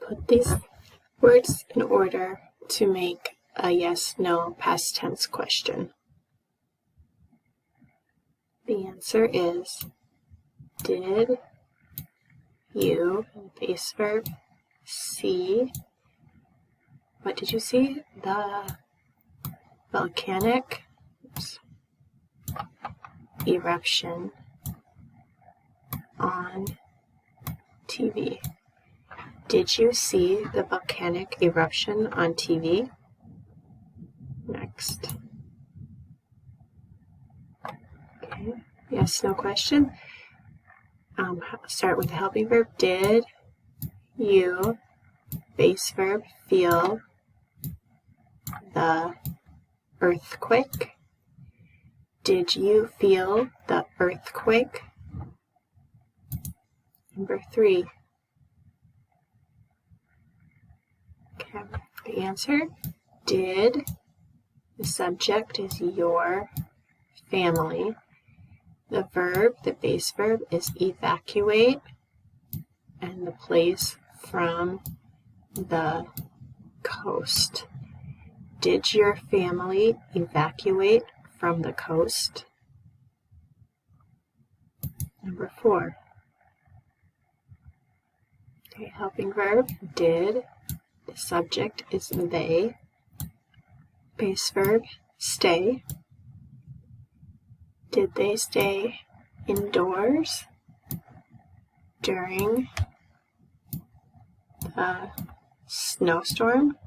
Put these words in order to make a yes/no past tense question. The answer is, did you, base verb, see, what did you see? The volcanic eruption on TV. Did you see the volcanic eruption on TV? Next. Okay, yes, no question. Start with the helping verb. Did you, base verb, feel the earthquake? Did you feel the earthquake? Number 3. Okay, the answer, did, the subject is your family. The verb, the base verb, is evacuate, and the place from the coast. Did your family evacuate from the coast? Number 4. Okay, helping verb, did, the subject is they. Base verb, stay. Did they stay indoors during the snowstorm?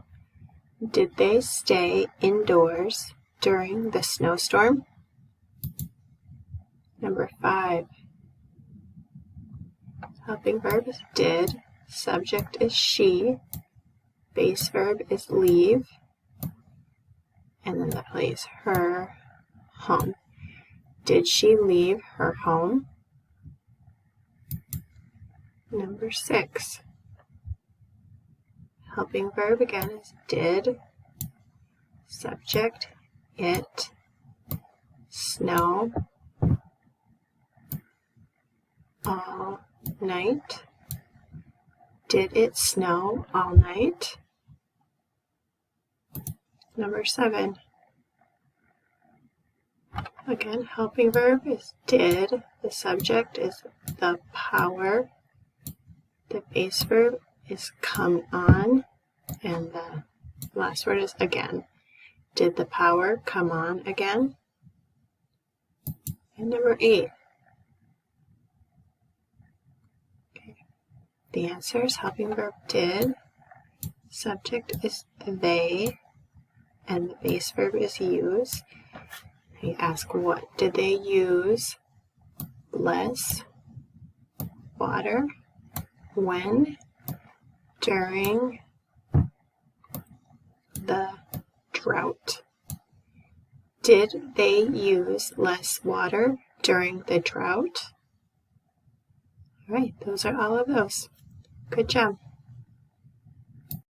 Did they stay indoors during the snowstorm? Number 5. Helping verb is did, subject is she, base verb is leave, and then the place, her home. Did she leave her home? Number 6. Helping verb again is did, subject, it, snow, all night. Did it snow all night? Number 7. Again, helping verb is did, the subject is the power, the base verb is come on, and the last word is again. Did the power come on again? And number 8. Okay. The answer is helping verb did, subject is they, and the base verb is use. You ask, what did they use less water? When? During the drought. Did they use less water during the drought? All right, those are all of those. Good job.